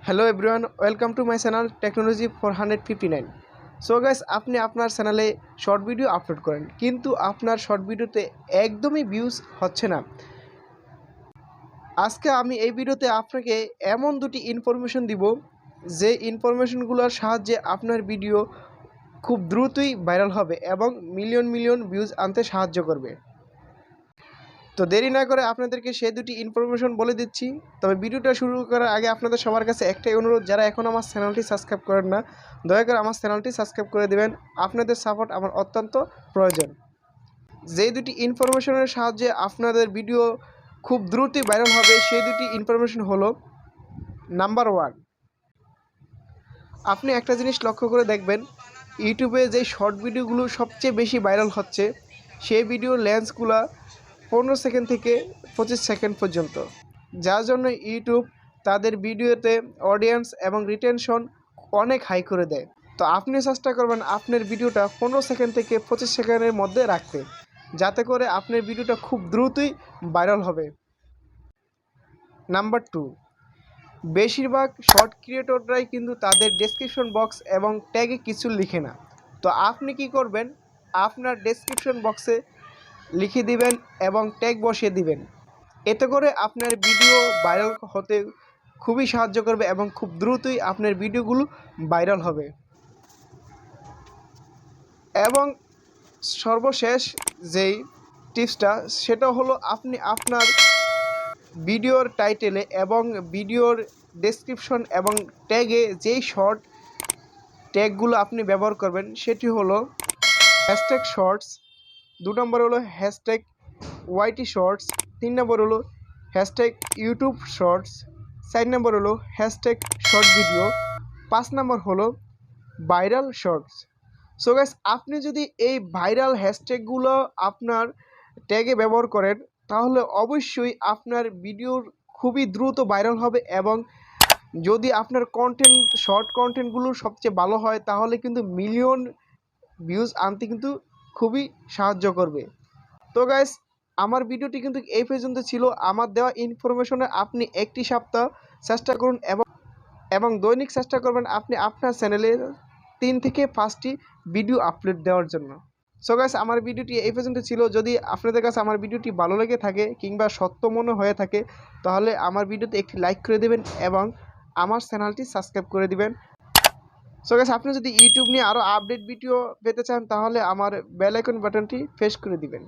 Hello everyone, welcome to my channel technology 459। So guys, আপনি আপনার চ্যানেলে শর্ট ভিডিও আপলোড করেন, কিন্তু আপনার শর্ট ভিডিওতে একদমই ভিউজ হচ্ছে না। আজকে আমি এই ভিডিওতে আপনাকে এমন দুটি ইনফরমেশন দিব, যে ইনফরমেশনগুলোর সাহায্যে আপনার ভিডিও খুব দ্রুতই ভাইরাল হবে এবং মিলিয়ন মিলিয়ন ভিউজ আনতে সাহায্য করবে। তো দেরি না করে আপনাদেরকে সেই দুটি ইনফরমেশন বলে দিচ্ছি। তবে ভিডিওটা শুরু করার আগে আপনাদের সবার কাছে একটাই অনুরোধ, যারা এখন আমার চ্যানেলটি সাবস্ক্রাইব করেন না, দয়া করে আমার চ্যানেলটি সাবস্ক্রাইব করে দেবেন। আপনাদের সাপোর্ট আমার অত্যন্ত প্রয়োজন। যেই দুটি ইনফরমেশনের সাহায্যে আপনাদের ভিডিও খুব দ্রুতই ভাইরাল হবে, সেই দুটি ইনফরমেশন হলো: নাম্বার 1, আপনি একটা জিনিস লক্ষ্য করে দেখবেন, ইউটিউবে যে শর্ট ভিডিওগুলো সবচেয়ে বেশি ভাইরাল হচ্ছে, সেই ভিডিওর লেন্সগুলো 15 সেকেন্ড থেকে 25 সেকেন্ড পর্যন্ত, যার জন্য ইউটিউব তাদের ভিডিওতে অডিয়েন্স এবং রিটেনশন অনেক হাই করে দেয়। তো আপনি চেষ্টা করবেন আপনার ভিডিওটা 15 সেকেন্ড থেকে 25 সেকেন্ডের মধ্যে রাখতে, যাতে করে আপনার ভিডিওটা খুব দ্রুতই ভাইরাল হবে। নাম্বার 2, বেশিরভাগ শর্ট ক্রিয়েটররাই কিন্তু তাদের ডেসক্রিপশন বক্স এবং ট্যাগে কিছু লিখে না। তো আপনি কি করবেন, আপনার ডেসক্রিপশন বক্সে লিখে দিবেন এবং ট্যাগ বসিয়ে দিবেন। এতে করে আপনার ভিডিও ভাইরাল হতে খুবই সাহায্য করবে এবং খুব দ্রুতই আপনার ভিডিওগুলো ভাইরাল হবে। এবং সর্বশেষ যেই টিপসটা, সেটা হলো আপনি আপনার ভিডিওর টাইটেলে এবং ভিডিওর ডেসক্রিপশন এবং ট্যাগে যেই শর্ট ট্যাগগুলো আপনি ব্যবহার করবেন, সেটি হলো হ্যাশট্যাগ শর্টস, 2 নম্বর হলো হ্যাশট্যাগ ওয়াইটি শর্টস, 3 নম্বর হলো হ্যাশট্যাগ ইউটিউব শর্টস, 4 নম্বর হলো হ্যাশট্যাগ শর্ট ভিডিও, 5 নম্বর হলো ভাইরাল শর্টস। সো গাইস, আপনি যদি এই ভাইরাল হ্যাশট্যাগুলো আপনার ট্যাগে ব্যবহার করেন, তাহলে অবশ্যই আপনার ভিডিওর খুবই দ্রুত ভাইরাল হবে এবং যদি আপনার শর্ট কন্টেন্টগুলো সবচেয়ে ভালো হয়, তাহলে কিন্তু মিলিয়ন ভিউজ আনতে কিন্তু খুবই সাহায্য করবে। তো গাইস, আমার ভিডিওটি কিন্তু এই পর্যন্ত ছিল। আমার দেওয়া ইনফরমেশনে আপনি একটি সপ্তাহ চেষ্টা করুন এবং দৈনিক চেষ্টা করবেন আপনি আপনার চ্যানেলে 3 থেকে 5টি ভিডিও আপলোড দেওয়ার জন্য। সো গাইস, আমার ভিডিওটি এই পর্যন্ত ছিল। যদি আপনাদের কাছে আমার ভিডিওটি ভালো লেগে থাকে কিংবা সত্য মনে হয়ে থাকে, তাহলে আমার ভিডিওতে একটি লাইক করে দেবেন এবং আমার চ্যানেলটি সাবস্ক্রাইব করে দিবেন। সো গাইস, আপনি যদি ইউটিউব নিয়ে আরও আপডেট ভিডিও পেতে চান, তাহলে আমার বেল আইকন বাটনটি প্রেস করে দিবেন।